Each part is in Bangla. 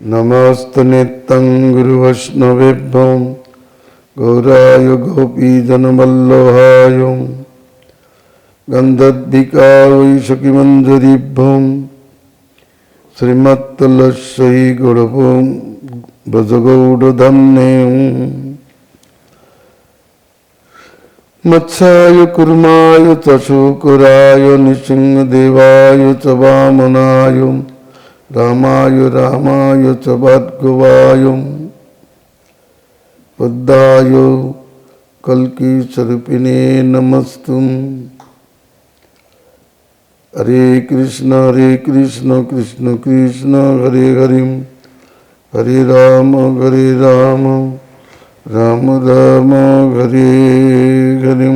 नमस्ते नित्यं गुरुवैष्णवेभ्यो गौराय गोपीजनवल्लभाय गन्धद्विकाय सखिमञ्जरीभ्यो श्रीमत्तुलस्यै गौरवो ब्रजगौडधाम्ने मत्स्याय कुर्माय च शूकराय नृसिंहदेवाय च वामनाय रामाय रामाय च भार्गवाय बुद्धाय कल्किस्वरूपिणे नमस्तुं। हरे कृष्ण कृष्ण कृष्ण हरे हरे हरे राम राम राम हरे हरे।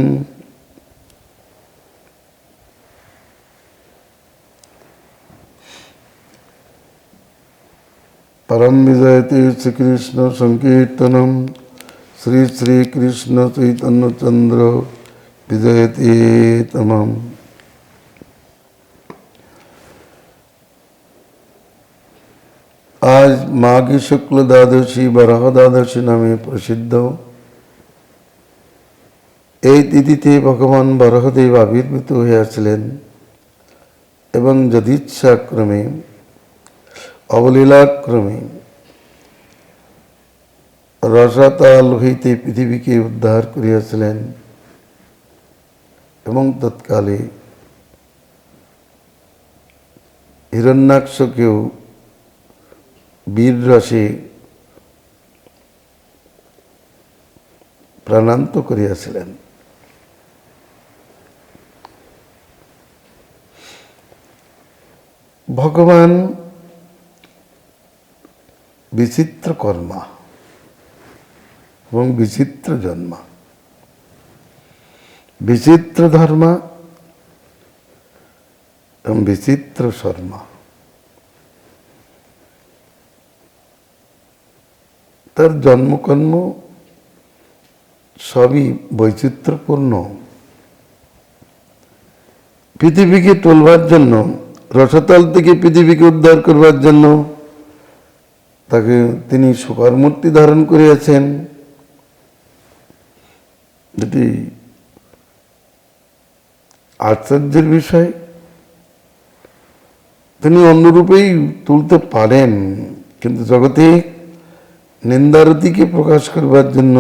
परम विजयते श्री कृष्ण संकीर्तनम श्री श्री कृष्ण चैतन्य चंद्र विजयते तमम। आज माघी शुक्ल द्वादशी बराह द्वादशी नामे प्रसिद्ध এই তিথিতে ভগবান বরাহদেব আবির্ভূত হয়েছিলেন এবং যদিচ্ছাক্রমে অবলীলাক্রমে রসাতল হইতে পৃথিবীকে উদ্ধার করিয়াছিলেন এবং তৎকালে হিরণ্যাক্ষকেও বীররসে প্রাণান্ত করিয়াছিলেন। ভগবান বিচিত্র কর্মা এবং বিচিত্র জন্মা, বিচিত্র ধর্মা এবং বিচিত্র শর্মা। তার জন্মকর্ম সবই বৈচিত্র্যপূর্ণ। পৃথিবীকে তোলবার জন্য, রসাতল থেকে পৃথিবীকে উদ্ধার করবার জন্য তাকে তিনি শুকর মূর্তি ধারণ করিয়াছেন, যেটি আশ্চর্যের বিষয়। তিনি অন্যরূপেই তুলতে পারেন, কিন্তু জগতে নিন্দারতিকে প্রকাশ করবার জন্য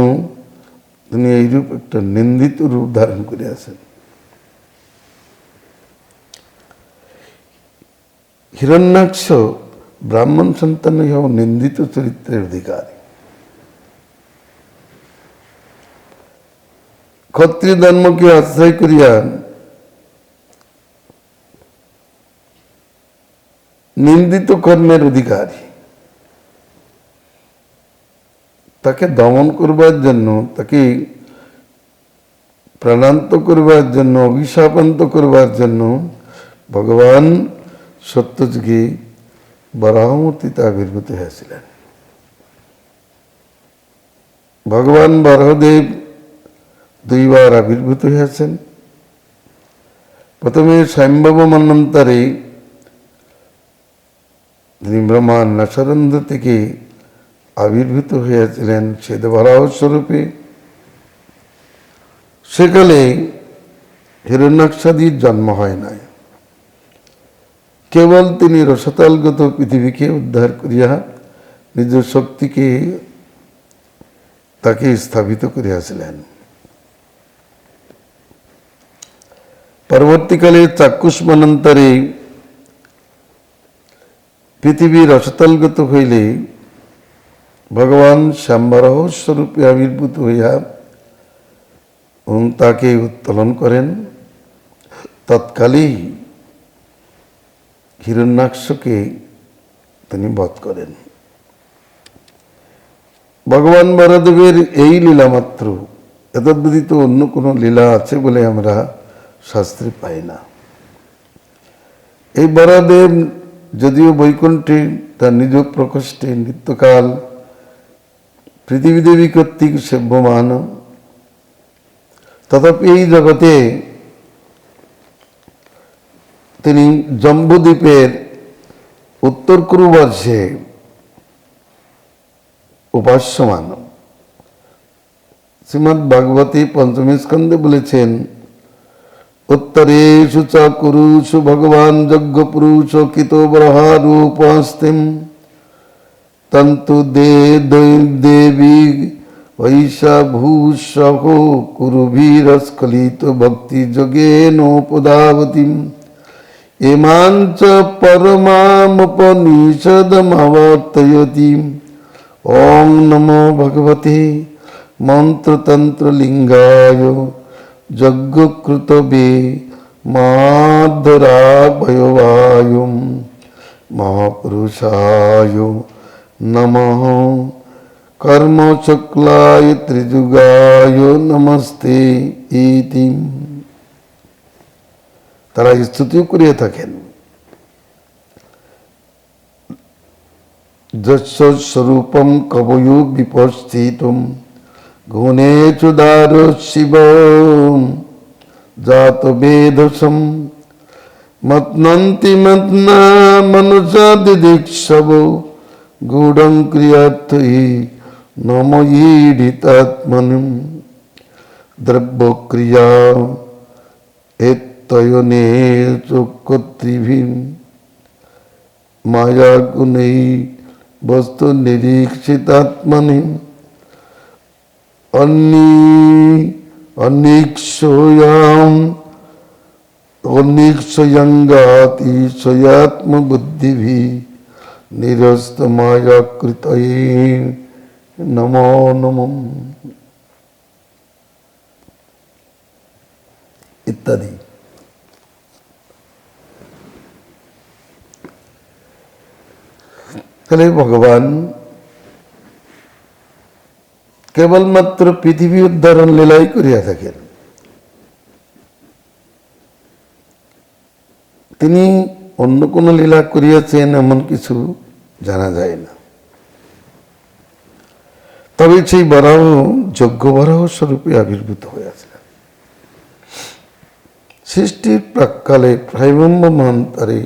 তিনি এইরূপ একটা নিন্দিত রূপ ধারণ করিয়াছেন। হিরণ্যাক্ষ ব্রাহ্মণ সন্তান হইয়াও নিন্দিত চরিত্রের অধিকারী। ক্ষত্রিয় ধর্মকে আশ্রয় করিয়া নিন্দিত কর্মের অধিকারী। তাকে দমন করবার জন্য, তাকে প্রাণান্ত করবার জন্য, অভিশাপান্ত করবার জন্য ভগবান সত্যযুগে বরাহমূর্তিতে আবির্ভূত হয়েছিলেন। ভগবান বরাহদেব দুইবার আবির্ভূত হয়েছেন। প্রথমে স্বয়ম্ভব মন্বন্তরে তিনি ব্রহ্মার নাসারন্ধ্র থেকে আবির্ভূত হয়েছিলেন শ্বেতবরাহ স্বরূপে। সেকালে হিরণ্যাক্ষাদির জন্ম হয় নাই, কেবল তিনি রসাতলগত পৃথিবীকে উদ্ধার করিয়া নিজ শক্তিকে তাকে স্থাপিত করিয়াছিলেন। পরবর্তীকালে চাক্ষুষ মন্বন্তরে পৃথিবী রসাতলগত হইলে ভগবান শ্যামবরাহ স্বরূপে আবির্ভূত হইয়া এবং তাকে উত্তোলন করেন। তৎকালেই হিরণ্যাক্ষকে তিনি বধ করেন। ভগবান বরাহদেবের এই লীলা মাত্র, এতদ্ব্যতীত অন্য কোনো লীলা আছে বলে আমরা শাস্ত্রে পাই না। এই বরাহদেব যদিও বৈকুণ্ঠে তার নিজ প্রকোষ্ঠে নিত্যকাল পৃথিবীদেবী কর্তৃক সেব্যমান, তথাপি এই জগতে তিনি জম্বুদ্বীপের উত্তর কুরুবর্ষে উপাস্যমান। শ্রীমদ্ ভাগবতী পঞ্চমী স্কন্ধে বলেছেন, উত্তরেষু চ কুরুষু ভগবান যজ্ঞ পুরুষ কিতো ব্রহারূপস্তিম তন্তু দেবী বৈশা ভূষহ কুরুভীরস্খলিত ভক্তি যোগেনোপদাবতীম ইমাঞ্চ পরমামুপনিষদমবর্তয়তি। ওং নমো ভগবতে মন্ত্রতন্ত্রলিঙ্গায় যজ্ঞকৃতবে মাধরাভয়বায় মহাপুরুষায় নমঃ। কর্মচক্লায় ত্রিযুগায় নমস্তে ইতি। তারা স্তুতিও করিয়া থাকেন। যস্য স্বরূপম কবয়ো বিপস্থিতম গুণেষু দারো শিব জাত বেদসম মত্নন্তি মত্না মনুষা দিদিক্ষব গূঢ়ং ক্রিয়ার্থৈ নময়ীডিতাত্মনম দ্রব্যক্রিয়া তয়নে চক্ষত্রিভিম মায়া গুণৈ বস্তু নিরীক্ষিতাত্মনি অনিক্ষয়ঙ্গাতিশয়াত্মবুদ্ধিভি নিরস্ত মায়াকৃতয়ে নমো নমঃ ইত্যাদি। তাহলে ভগবান কেবলমাত্র পৃথিবী উদ্ধারণ লীলাই করিয়া থাকেন। তিনি অন্য কোন লীলা করিয়াছেন এমন কিছু জানা যায় না। তবে সেই বরাহ যজ্ঞ বরাহ স্বরূপে আবির্ভূত হয়েছিলেন। সৃষ্টির প্রাক্কালে প্রায়ম্ভমান্তরে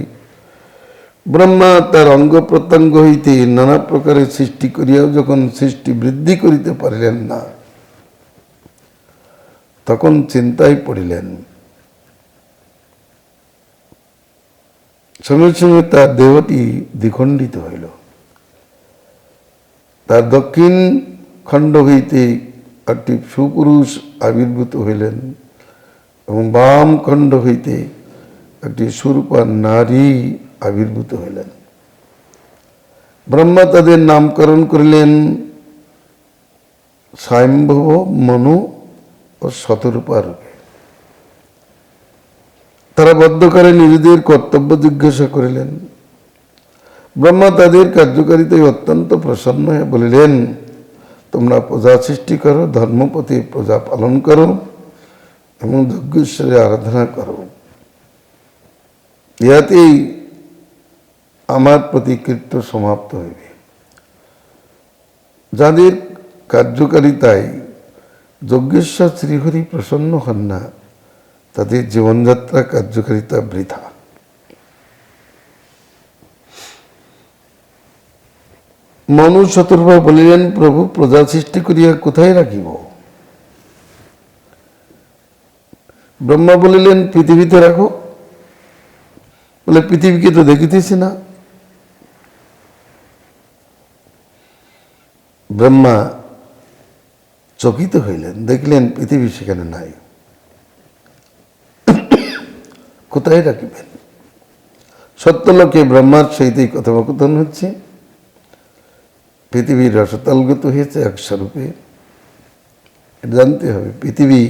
ব্রহ্মা তার অঙ্গ প্রত্যঙ্গ হইতে নানা প্রকারের সৃষ্টি করিয়াও যখন সৃষ্টি বৃদ্ধি করিতে পারিলেন না, তখন চিন্তায় পড়িলেন। সঙ্গে সঙ্গে তার দেহটি দ্বিখণ্ডিত হইল। তার দক্ষিণ খণ্ড হইতে একটি সুপুরুষ আবির্ভূত হইলেন এবং বাম খণ্ড হইতে একটি সুরূপা নারী আবির্ভূত হইলেন। ব্রহ্মা তাদের নামকরণ করিলেন স্বয়ম্ভব, মনু ও শতরূপা রূপে। তারা বদ্ধকারে নিজেদের কর্তব্য জিজ্ঞাসা করিলেন। ব্রহ্মা তাদের কার্যকারিতায় অত্যন্ত প্রসন্ন হয়ে বলিলেন, তোমরা প্রজা সৃষ্টি করো, ধর্মপথে প্রজা পালন করো এবং যজ্ঞেশ্বরের আরাধনা করো। ইহাতেই আমার প্রতিকৃত্য সমাপ্ত হইবে। যাদের কার্যকারিতায় যজ্ঞেশ্বর শ্রীহরি প্রসন্ন হন না, তাদের জীবনযাত্রা কার্যকারিতা বৃথা। মনু শতরূপা বলিলেন, প্রভু, প্রজা সৃষ্টি করিয়া কোথায় রাখিব? ব্রহ্মা বলিলেন, পৃথিবীতে রাখো। বলে, পৃথিবীকে তো দেখিতেছি না। ব্রহ্মা চকিত হইলেন, দেখলেন পৃথিবী সেখানে নাই। কোথায় রাখিবেন? সত্যলোকে ব্রহ্মার সহিতই কথোপকথন হচ্ছে। পৃথিবীর রসতলগত হয়েছে এক স্বরূপে। এটা জানতে হবে, পৃথিবী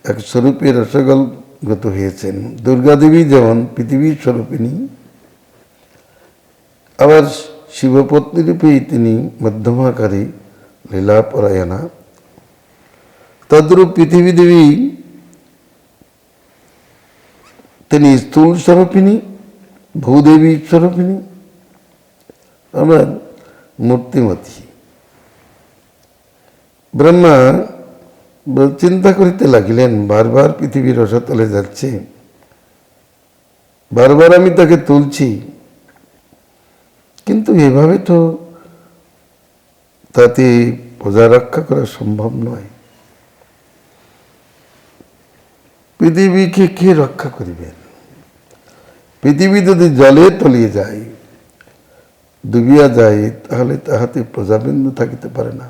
এক স্বরূপে রসগলগত হয়েছেন। দুর্গা দেবী যেমন পৃথিবীর স্বরূপিণী, আবার শিবপত্নী রূপেই তিনি মধ্যমাকারী লীলাপরায়ণা। তদ্রূপ পৃথিবী দেবী তিনি স্থূল স্বরূপিণী, ভূদেবী স্বরূপিণী, আবার মূর্তিমতী। ব্রহ্মা চিন্তা করিতে লাগিলেন, বারবার পৃথিবীর রসতলে যাচ্ছে, বারবার আমি তাকে তুলছি, কিন্তু এভাবে তো তাতে প্রজা রক্ষা করা সম্ভব নয়। পৃথিবীকে কে রক্ষা করিবেন? পৃথিবী যদি জলে তলিয়ে যায়, ডুবিয়া যায়, তাহলে তাহাতে প্রজাবিন্দু থাকিতে পারে না।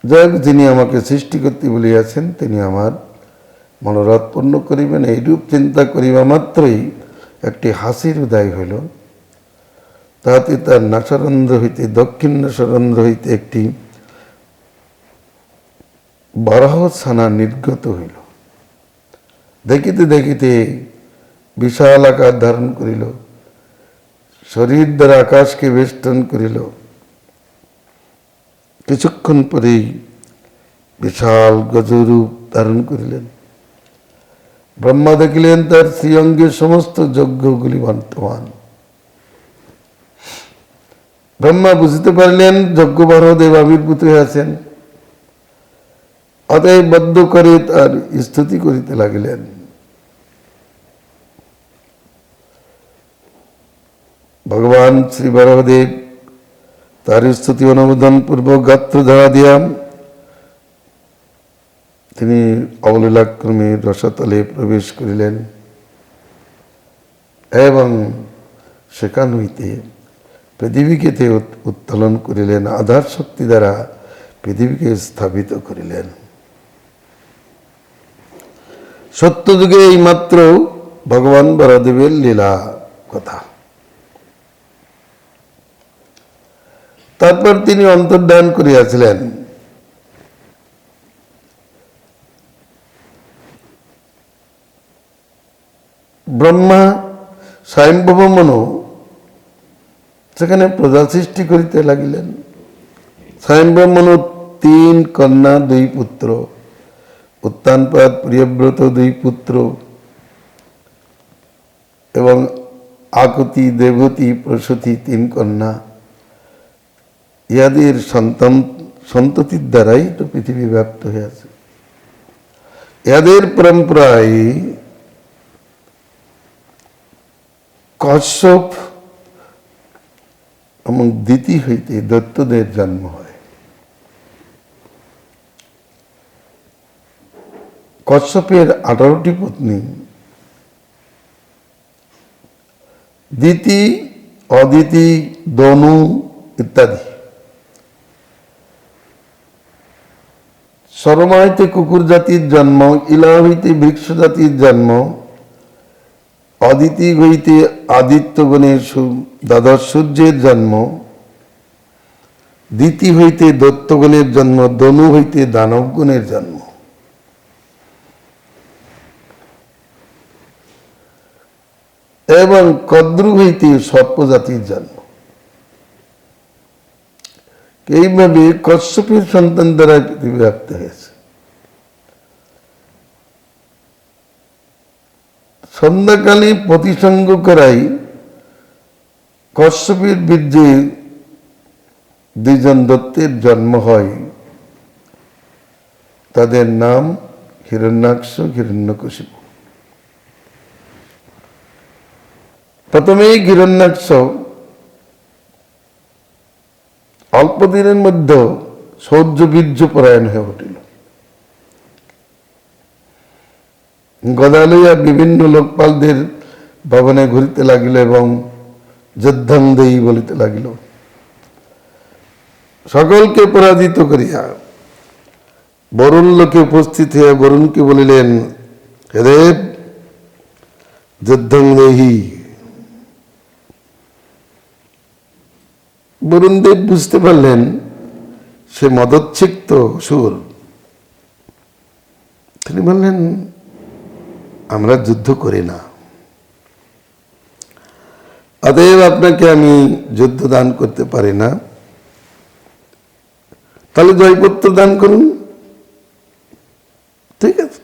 যাই হোক, যিনি আমাকে সৃষ্টি করতে বলিয়াছেন তিনি আমার মনোরথ পূর্ণ করিবেন। এইরূপ চিন্তা করিবা মাত্রই একটি হাসির উদয় হইল। তাহাতে তার নাসারন্ধ্র হইতে, দক্ষিণ নাসারন্ধ্র হইতে একটি বরাহ ছানা নির্গত হইল। দেখিতে দেখিতে বিশাল আকার ধারণ করিল, শরীর দ্বারা আকাশকে বেষ্টন করিল। কিছুক্ষণ পরেই বিশাল গজরূপ ধারণ করিলেন। ব্রহ্মা দেখিলেন তার শ্রীঅঙ্গে সমস্ত যজ্ঞগুলি বর্তমান। ব্রহ্মা বুঝিতে পারলেন যজ্ঞবরদেব আবির্ভূত হইয়াছেন। অতএব বদ্ধ করে তার স্তুতি করিতে লাগিলেন। ভগবান শ্রী বরদেব তার স্তুতি অনুমোদন পূর্বক গাত্র ধরা দিয়া তিনি অবলীলাক্রমে রসাতলে প্রবেশ করিলেন এবং সেখান হইতে পৃথিবীকে উত্তোলন করিলেন। আধার শক্তি দ্বারা পৃথিবীকে স্থাপিত করিলেন। সত্যযুগে এইমাত্র ভগবান বরদেবের লীলা কথা। তারপর তিনি অন্তর্ধান করিয়াছিলেন। ব্রহ্মা স্বয়ম্ভব মনু সেখানে প্রজা সৃষ্টি করিতে লাগিলেন। স্বয়ম্ভব মনু 3 কন্যা 2 পুত্র, উত্তানপাদ, প্রিয়ব্রত 2 পুত্র এবং আকুতি, দেবতী, প্রসূতি 3 কন্যা। ইহাদের সন্ততির দ্বারাই তো পৃথিবী ব্যাপ্ত হয়েছে। ইহাদের পরম্পরায় কশ্যপ এবং দিতি হইতে দৈত্যদের জন্ম হয়। কশ্যপের 18টি পত্নী, দিতি, অদিতি, দনু ইত্যাদি। শর্মা হইতে কুকুর জাতির জন্ম, ইলা হইতে বৃক্ষ জাতির জন্ম, অদিতি হইতে আদিত্যগণের দ্বাদশ সূর্যের জন্ম, দিতি হইতে দৈত্যগণের জন্ম, দনু হইতে দানবগণের জন্ম। এবং কদ্রু হইতে সর্প জাতির জন্ম। এইভাবে কশ্যপের সন্তান দ্বারা পৃথিবী ব্যাপ্ত হয়েছে। সন্ধ্যাকালে প্রতিসঙ্গ করাই কশ্যপের বীর্যে 2 জন দত্তের জন্ম হয়। তাদের নাম হিরণ্যাক্ষ, হিরণ্যকশিপু। প্রথমেই হিরণ্যাক্ষ অল্প দিনের মধ্যে শৌর্য বীর্য পরায়ণ হয়ে উঠিল। গদা লইয়া বিভিন্ন লোকপালদের ভবনে ঘুরিতে লাগিল এবং যুদ্ধং দেই বলিতে লাগিল। সকলকে পরাজিত করিয়া বরুণ লোকে উপস্থিত হইয়া বরুণকে বলিলেন, হে দেব, যুদ্ধং দেহি। বরুণ দেব বুঝতে পারলেন সে মদচ্ছিক্ত সুর। তিনি বললেন, আমরা যুদ্ধ করি না, অতএব আপনাকে আমি যুদ্ধ দান করতে পারি না। তাহলে জয়পত্র দান করুন। ঠিক আছে,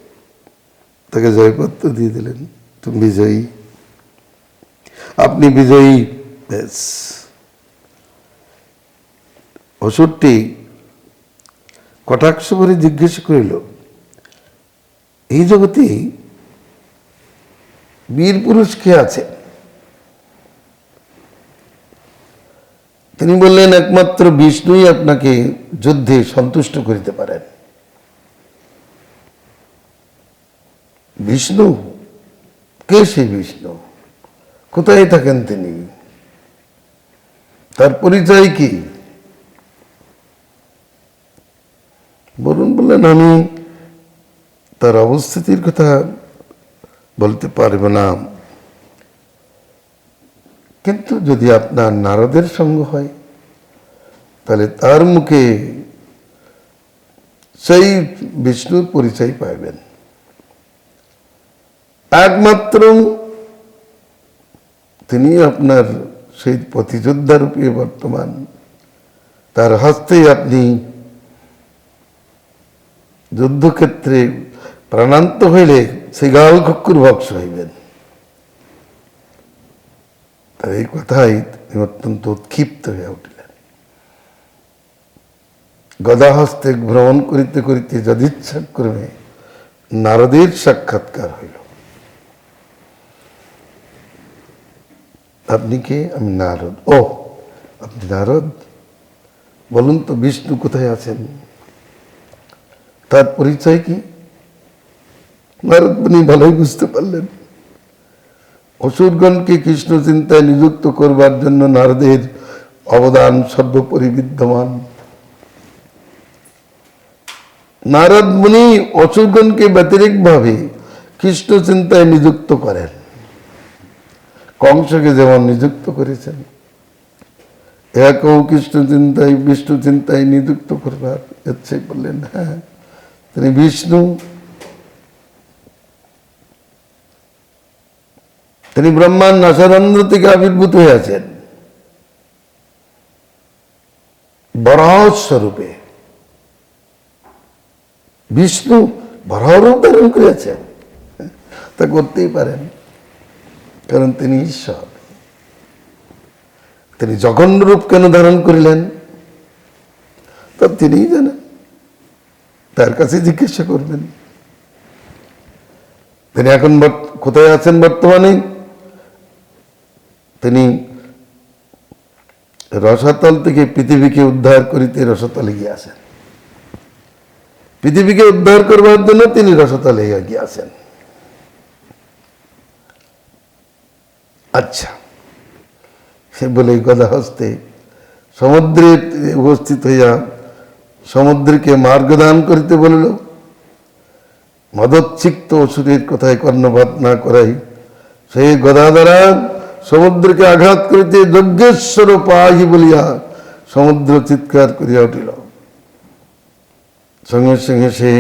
তাকে জয়পত্র দিয়ে দিলেন। তুমি বিজয়ী, আপনি বিজয়ী। বেশ। অসুরটি কটাক্ষ করে জিজ্ঞেস করিল, এই জগতে বীর পুরুষ কে আছে? তিনি বললেন একমাত্র বিষ্ণুই আপনাকে যুদ্ধে সন্তুষ্ট করিতে পারেন। বিষ্ণু কে? সেই বিষ্ণু কোথায় থাকেন? তিনি, তার পরিচয় কি বলুন? বললেন আমি তার অবস্থিতির কথা বলতে পারব না, কিন্তু যদি আপনার নারদের সঙ্গ হয় তাহলে তার মুখে সেই বিষ্ণুর পরিচয় পাইবেন। একমাত্র তিনি আপনার সেই প্রতিযোদ্ধা রূপে বর্তমান, তার হস্তেই আপনি যুদ্ধক্ষেত্রে প্রাণান্ত হইলে শৃগাল কুকুর ভক্ষ হইবেন। তার এই কথাই তিনি অত্যন্ত উৎক্ষিপ্ত হয়ে উঠলেন। গদা হস্তে ভ্রমণ করিতে করিতে যদিচ্ছা ক্রমে নারদের সাক্ষাৎকার হইল। আপনি কে? আমি নারদ। ও, আপনি নারদ? বলুন তো বিষ্ণু কোথায় আছেন, তার পরিচয় কি? নারদ মুনি ভালোই বুঝতে পারলেন অসুরগণকে কৃষ্ণ চিন্তায় নিযুক্ত করবার জন্য নারদের অবদান সর্বোপরি বিদ্যমান। নারদ মুনি অসুরগণকে ব্যতিরেকভাবে কৃষ্ণ চিন্তায় নিযুক্ত করেন, কংসকে যেমন নিযুক্ত করেছেন, একেও কৃষ্ণ চিন্তায় বিষ্ণু চিন্তায় নিযুক্ত করবার ইচ্ছে বললেন। হ্যাঁ, তিনি বিষ্ণু, তিনি ব্রহ্মার নাসারন্ধ্র থেকে আবির্ভূত হয়ে আছেন বরাহ স্বরূপে। বিষ্ণু বরাহ রূপ ধারণ করেছেন, তা করতেই পারেন, কারণ তিনি ঈশ্বর। তিনি জঘন্য রূপ কেন ধারণ করিলেন তা তিনিই জানেন, তার কাছে জিজ্ঞাসা করবেন। তিনি এখন কোথায় আছেন বর্তমানে? তিনি রসাতল থেকে পৃথিবীকে উদ্ধার করিতে রসাতলে গিয়েছেন। পৃথিবীকে উদ্ধার করবার জন্য তিনি রসাতলে গিয়েছেন। আচ্ছা, সে বলে গদা হস্তে সমুদ্রে উপস্থিত হইয়া সমুদ্রকে মার্গদান করিতে বলিল। মদচ্ছিক্ত অসুরের কথায় কর্ণপাত না করাই সেই গদা দ্বারা সমুদ্রকে আঘাত করিতে যজ্ঞেশ্বর পাহি বলিয়া সমুদ্র চিৎকার করিয়া উঠিল। সঙ্গে সঙ্গে সে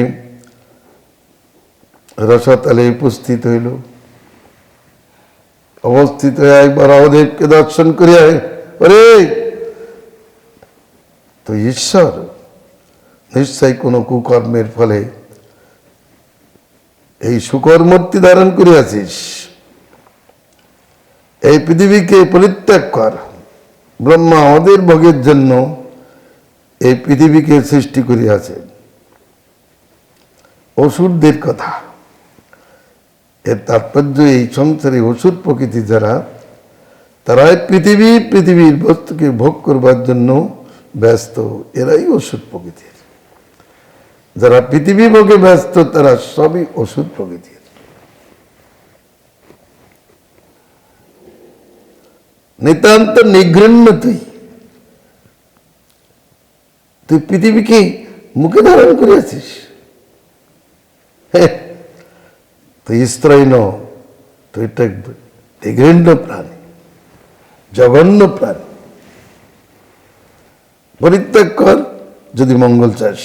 রসাতলে উপস্থিত হইল। অবস্থিত হয়ে একবার বরাহদেবকে দর্শন করিয়া, ওরে তো ঈশ্বর নিশ্চয় কোন কুকর্মের ফলে এই সুকর্মূর্তি ধারণ করিয়াছিস, এই পৃথিবীকে পরিত্যাগ কর। ব্রহ্মা আমাদের ভোগের জন্য এই পৃথিবীকে সৃষ্টি করিয়াছে। অসুরদের কথা, এর তাৎপর্য এই সংসারে অসুর প্রকৃতি যারা, তারা পৃথিবীর বস্তুকে ভোগ করবার জন্য ব্যস্ত, এরাই অসুর প্রকৃতির। যারা পৃথিবী ভোগে ব্যস্ত তারা সবই অসুর প্রকৃতির। নিতান্ত নিঘৃণ্য তুই পৃথিবীকে মুখে ধারণ করিয়াছিস। তুই স্ত্রী ন, তুই নিঘৃণ্য প্রাণী, জঘন্য প্রাণী। পরিত্যাগ কর যদি মঙ্গল চাস।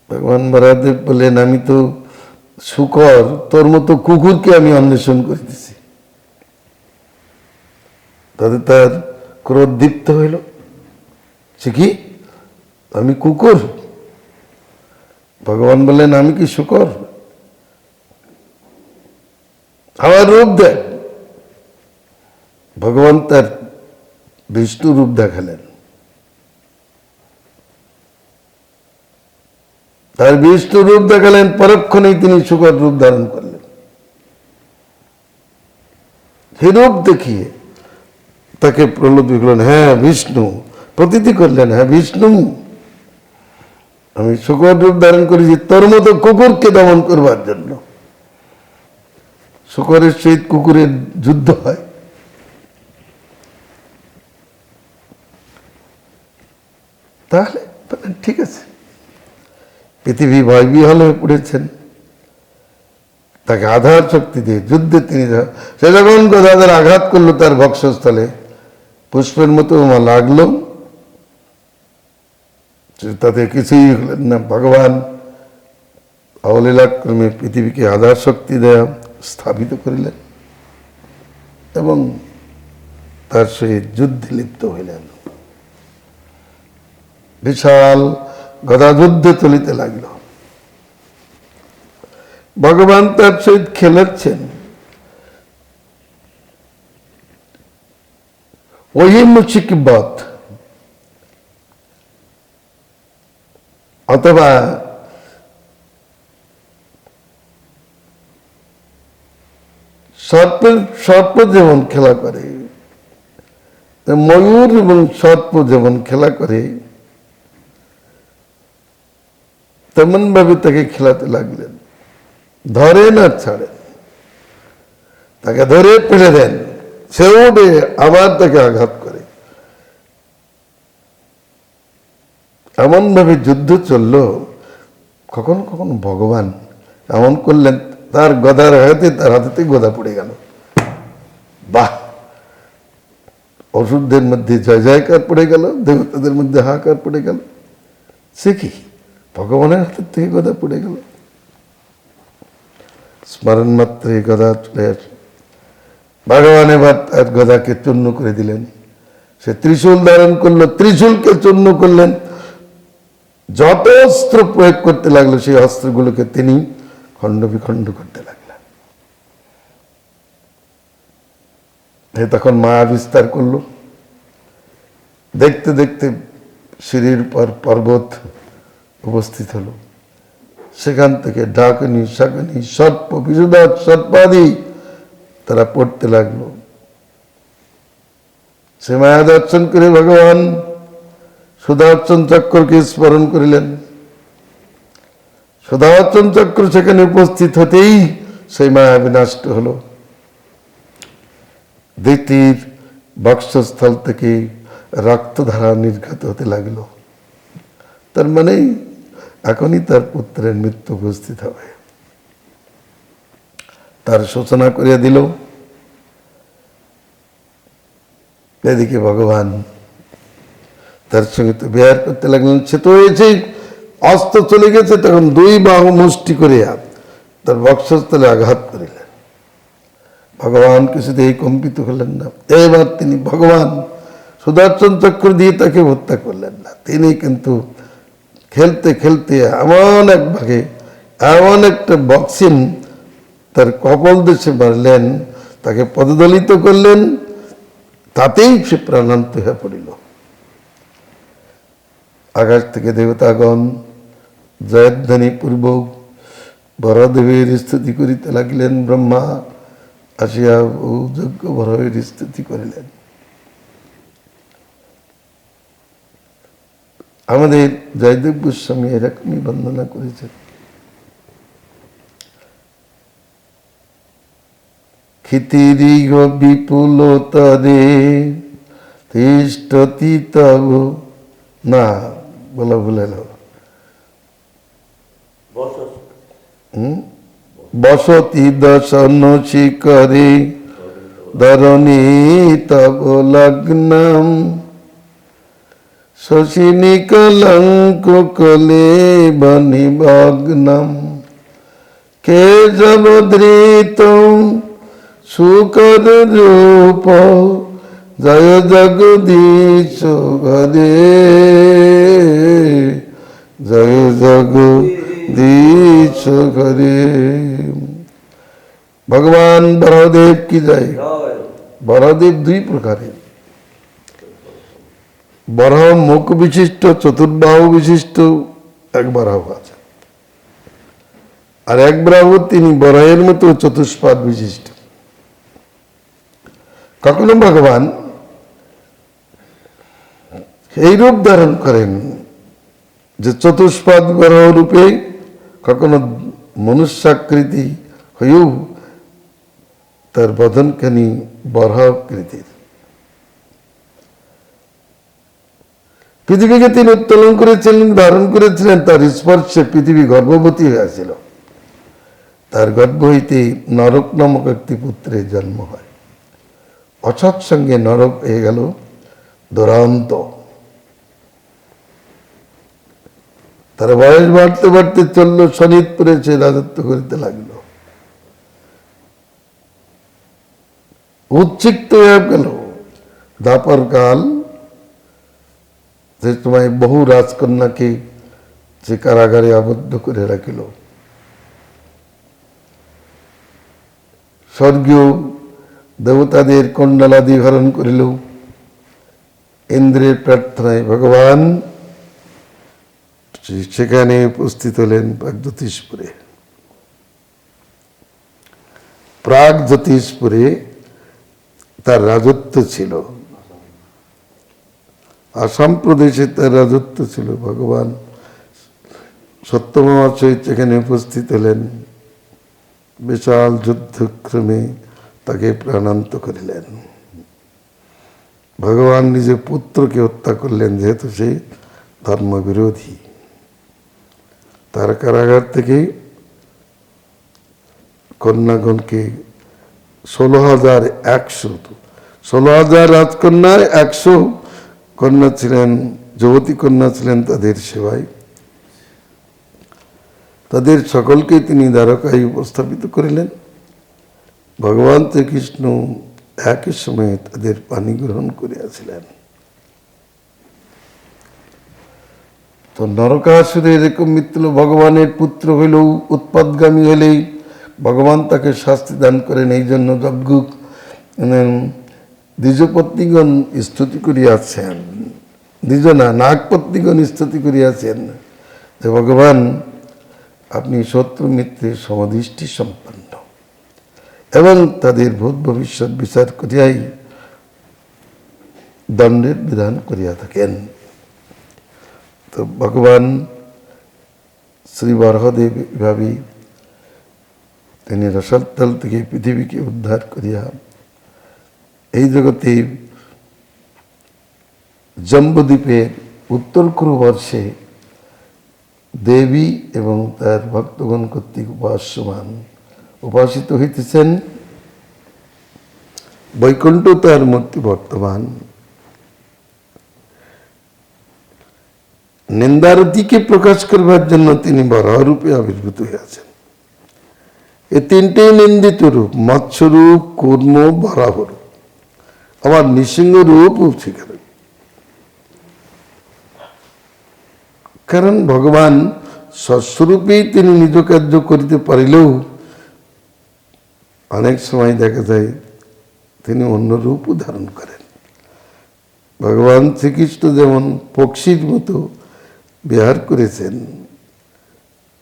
ভগবান বরাহদেব বললেন, আমি তো শুকর, তোর মতো কুকুরকে আমি অন্বেষণ করিতেছি। তাতে তার ক্রোধ দীপ্ত হইল। সে কি, আমি কুকুর? ভগবান বললেন, আমি কি শুকর? আমার রূপ দেখ। ভগবান তার বিষ্ণু রূপ দেখালেন। তার বিষ্ণু রূপ দেখালেন, পরক্ষণেই তিনি শুকর রূপ ধারণ করলেন। সেই রূপ দেখিয়ে তাকে প্রহ্লাদ বললেন, হ্যাঁ বিষ্ণু। প্রতীতি করলেন, হ্যাঁ বিষ্ণু, আমি শূকর রূপ ধারণ করেছি তোর মতো কুকুরকে দমন করবার জন্য। শূকরের সহিত কুকুরের যুদ্ধ হয়। তাহলে ঠিক আছে, পৃথিবী ভয়বিহ্বল হয়ে পড়েছেন, তাকে আধার শক্তি দিয়ে যুদ্ধে তিনি, সে যখন গদাধর আঘাত করলো তার বক্ষস্থলে, পুষ্পের মতো লাগলো, তাতে কিছুই হলেন না। ভগবান অবলীলাক্রমে পৃথিবীকে আধার শক্তি দেয়া স্থাপিত করিলেন এবং তার সহিত যুদ্ধে লিপ্ত হইলেন। বিশাল গদা যুদ্ধে চলিতে লাগল। ভগবান তার সহিত খেলাচ্ছেন। ওহিমুচিকবধ অথবা সর্প যেমন খেলা করে, ময়ূর এবং সর্প যেমন খেলা করে, তেমন ভাবে তাকে খেলাতে লাগলেন। ধরেন আর ছাড়েন, তাকে ধরে ফেলে দেন, সে উঠে আবার তাকে আঘাত করে। এমন ভাবে যুদ্ধ চলল। কখনো কখনো ভগবান এমন করলেন, তার গদার হাতে, তার হাতেতে গদা পড়ে গেল। বাহ! অসুরদের মধ্যে জয় জয়কার পড়ে গেল, দেবতাদের মধ্যে হাহাকার পড়ে গেল। সে কি, ভগবানের হাতের থেকে গদা পড়ে গেল। স্মরণ মাত্রে গদা চলে আসে। ভগবান এবার তার গদাকে চূর্ণ করে দিলেন। সে ত্রিশূল ধারণ করলো, ত্রিশূলকে চূর্ণ করলেন। যত অস্ত্র প্রয়োগ করতে লাগলো, সেই অস্ত্রগুলোকে তিনি খণ্ড বিখণ্ড করতে লাগলেন। তখন মায়া বিস্তার করলো। দেখতে দেখতে সিঁড়ির পর পর্বত উপস্থিত হলো। সেখান থেকে ডাকিনী, শাকিনী, সর্প, বিশুদাত, সর্পাদি তারা পড়তে লাগলো। সে মায়া দর্শন করে ভগবান সুদর্শন চক্রকে স্মরণ করিলেন। সুদর্শন চক্র সেখানে উপস্থিত হতেই সেই মায়া বিনষ্ট হলো। দ্বিতীয় বক্ষস্থল থেকে রক্তধারা নির্গত হতে লাগলো। তার মানে এখনই তার পুত্রের মৃত্যু উপস্থিত হবে। তার সূচনা করিয়া দিল। এদিকে ভগবান তার সঙ্গে তো বিহার করতে লাগলেন। সে তো হয়েছে, অস্ত্র চলে গেছে, তখন দুই বাহু মুষ্টি করিয়া তার বক্ষস্থলে আঘাত করিলেন। ভগবান কিছুতেই কম্পিত হলেন না। এবার তিনি ভগবান সুদর্শন চক্র দিয়ে তাকে হত্যা করলেন না। তিনি কিন্তু খেলতে খেলতে এমন এক ভাগে, এমন একটা বক্সিং তার কপাল দেশে মারলেন, তাকে পদদলিত করলেন, তাতেই সে প্রাণান্ত হয়ে পড়িল। আকাশ থেকে দেবতাগণ জয়ধ্বনি পূর্বক বরদেবের স্তুতি করিতে লাগিলেন। ব্রহ্মা আসিয়া যজ্ঞ বরের স্তুতি করিলেন। আমাদের জয়দেব গোস্বামী এরকমই বন্দনা করেছেন। ক্ষিতিরিহ বিপুলতরে তিষ্ঠতি তব, না বলা ভুলে গেল, বসতি দশন শিখরে ধরণী তব লগ্নম শশিনী কলঙ্ক কলে বনিভগ্নম কেশবধৃত শুকর রূপ জয় জগদীশ হরে, জয় জগদীশ হরে। ভগবান বরদেব কি জয়। বরদেব দুই প্রকারের, বরাহ মুখ বিশিষ্ট, চতুর্বাহু বিশিষ্ট এক বরাহ আছে, আর এক বাহু তিনি বরাহের মতো চতুষ্পাদ বিশিষ্ট। কখনো ভগবান এই রূপ ধারণ করেন যে চতুষ্পাদ বরাহ রূপে, কখনো মনুষ্যাকৃতি হয়েও তার বদনখানি বরাহাকৃতির। পৃথিবীকে তিনি উত্তোলন করেছিলেন, ধারণ করেছিলেন, তার স্পর্শে পৃথিবী গর্ভবতী হয়েছিল। তার গর্ভ হইতে নরক নামক একটি পুত্রের জন্ম হয়। অসৎ সঙ্গে নরক হয়ে গেল দুরান্ত। তার বয়স বাড়তে বাড়তে চলল, শোণিতপুরে সে রাজত্ব করিতে লাগল। উচ্ছিক্ত হয়ে গেল দাপর কাল। যে সময় বহু রাজকন্যাকে সে কারাগারে আবদ্ধ করে রাখিল। স্বর্গীয় দেবতাদের কণ্ডালাদি হরণ করিল। ইন্দ্রের প্রার্থনায় ভগবান সেখানে উপস্থিত হলেন প্রাগজ্যোতিষপুরে। প্রাগজ্যোতিষপুরে তার রাজত্ব ছিল, আসাম প্রদেশে তার রাজত্ব ছিল। ভগবান সত্যভামার সহিত সেখানে উপস্থিত হলেন। বিশাল যুদ্ধক্রমে তাকে প্রাণান্ত করিলেন। ভগবান নিজের পুত্রকে হত্যা করলেন, যেহেতু সে ধর্মবিরোধী। তার কারাগার থেকে কন্যাগণকে 16,000 রাজকন্যার 100 কন্যা ছিলেন, যুবতী কন্যা ছিলেন তাদের সেবায়। তাদের সকলকে তিনি দ্বারকায় উপস্থাপিত করিলেন। ভগবান শ্রীকৃষ্ণ একই সময়ে তাদের পানি গ্রহণ করিয়াছিলেন। তো নরকাসুরের এরকম মৃত্যু, ভগবানের পুত্র হইলেও উৎপাদগামী হলেই ভগবান তাকে শাস্তি দান করেন। এই জন্য যজ্ঞ দ্বিজপত্নীগণ স্তুতি করিয়াছেন, নাগপত্নীগণ স্তুতি করিয়াছেন যে ভগবান আপনি শত্রু মিত্রের সমদৃষ্টি সম্পন্ন, এবং তাদের ভূত ভবিষ্যৎ বিচার করিয়াই দণ্ডের বিধান করিয়া থাকেন। তো ভগবান শ্রী বরাহদেব এভাবে তিনি রসাতল থেকে পৃথিবীকে উদ্ধার করিয়া এই জগতে জম্বুদ্বীপের উত্তর কুরুবর্ষে দেবী এবং তার ভক্তগণ কর্তৃক উপাসিত হইতেছেন। বৈকুণ্ঠ তার মূর্তি বর্তমান। নিন্দারতিকে প্রকাশ করবার জন্য তিনি বরাহ রূপে আবির্ভূত হয়েছেন। এই তিনটেই নিন্দিত রূপ, মৎস্য রূপ, কূর্ম, বরাহ রূপ। আবার নৃসিংহ রূপও সেখানে। কারণ ভগবান স্বস্বরূপেই তিনি নিজ কার্য করিতে পারিলেও অনেক সময় দেখা যায় তিনি অন্য রূপও ধারণ করেন। ভগবান শ্রীকৃষ্ণ যেমন পক্ষীর মতো বিহার করেছেন,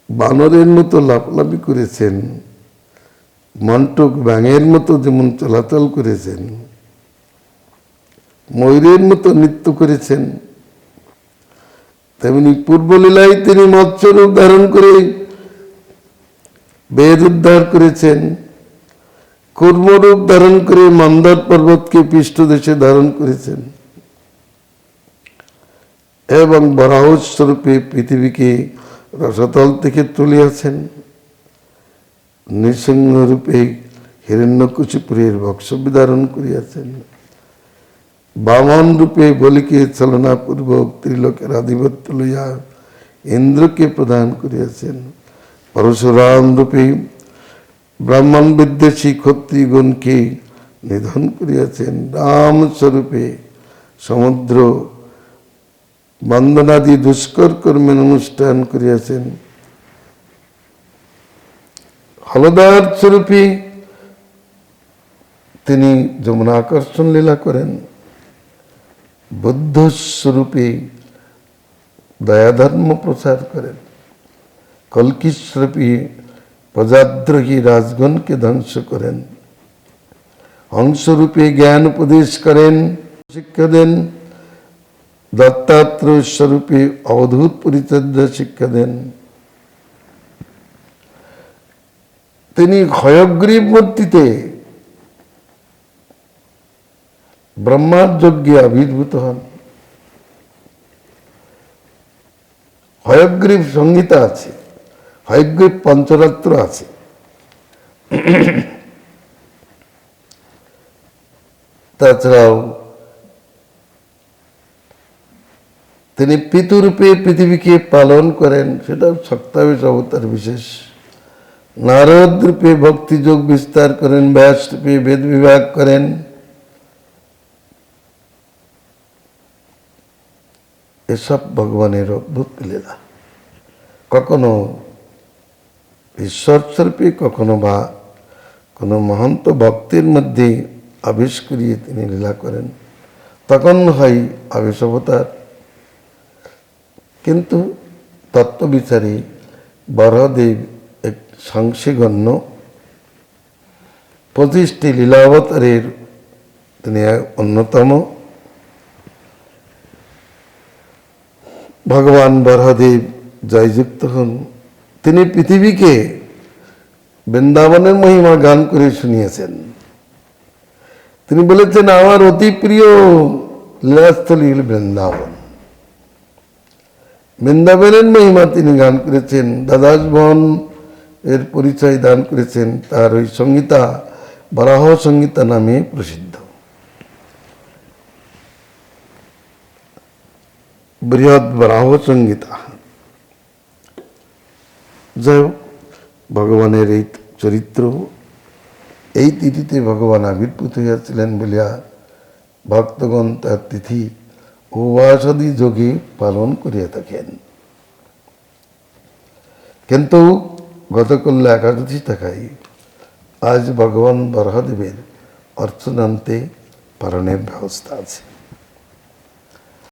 বানরের মতো লাফলাফি করেছেন, মন্টক ব্যাঙের মতো যেমন চলাচল করেছেন, ময়ূরের মতো নৃত্য করেছেন, তেমনি পূর্বলীলায় তিনি মৎস্যরূপ ধারণ করে বেদ উদ্ধার করেছেন, কর্মরূপ ধারণ করে মন্দার পর্বতকে পৃষ্ঠদেশে ধারণ করেছেন, এবং বরাহ স্বরূপে পৃথিবীকে রসতল থেকে তুলিয়াছেন। নৃসিংহ রূপে হিরণ্যকশিপুরের বক্ষ বিধারণ করিয়াছেন। বামন রূপে বলিকে চালনাপূর্বক ত্রিলোকের আধিপত্য লইয়া ইন্দ্রকে প্রদান করিয়াছেন। পরশুরাম রূপে ব্রাহ্মণ বিদ্বেষী ক্ষত্রিয়গণকে নিধন করিয়াছেন। রাম স্বরূপে সমুদ্র বন্দনাদি দুষ্কর কর্মের অনুষ্ঠান করিয়াছেন। হলদার স্বরূপে তিনি যমুনা আকর্ষণ লীলা করেন। বুদ্ধ স্বরূপে দয়াধর্ম প্রচার করেন। কল্কি স্বরূপে প্রজাদ্রোহী রাজগণকে ধ্বংস করেন। হংসরূপে জ্ঞান উপদেশ করেন, শিক্ষা দেন। দত্তাত্রেয় স্বরূপে অবধূত পরিচর্য শিক্ষা দেন। তিনি হয়গ্রীব মূর্তিতে ব্রহ্মার যজ্ঞে আবির্ভূত হন। হয়গ্রীব সংহিতা আছে, হয়গ্রীব পঞ্চরাত্র আছে। তাছাড়াও তিনি পিতৃরূপে পৃথিবীকে পালন করেন, সেটা সপ্তাবিশ অবতার বিশেষ। নারদ রূপে ভক্তিযোগ বিস্তার করেন, ব্যাস রূপে বেদ বিভাগ করেন। এসব ভগবানের অদ্ভুত লীলা। কখনো ঈশ্বর স্বরূপে, কখনো বা কোনো মহন্ত ভক্তির মধ্যে আবেশ করিয়ে তিনি লীলা করেন, তখন হয় আবেশ অবতার। কিন্তু তত্ত্ববিচারে বরাহদেব এক সাংশিগণ্য, 25টি লীলাবতারের তিনি অন্যতম। ভগবান বরাহদেব জয়যুক্ত হন। তিনি পৃথিবীকে বৃন্দাবনের মহিমা গান করে শুনিয়েছেন। তিনি বলেছেন, আমার অতি প্রিয় লীলাস্থলী হল বৃন্দাবন। বৃন্দাবনের মহিমা তিনি গান করেছেন, দ্বাদশ বন এর পরিচয় দান করেছেন। তার ওই সংহিতা বরাহ সংহিতা নামে প্রসিদ্ধ। বৃহৎ বরাহ সংহিতা। যাই হোক, ভগবানের এই চরিত্র, এই তিথিতে ভগবান আবির্ভূত হইয়াছিলেন বলিয়া ভক্তগণ তার তিথি উপবাসাদি যোগে পালন করিয়া থাকেন। কিন্তু গতকাল একাদশী থাকায় আজ ভগবান বরাহদেবের অর্চনান্তে পালনের ব্যবস্থা আছে।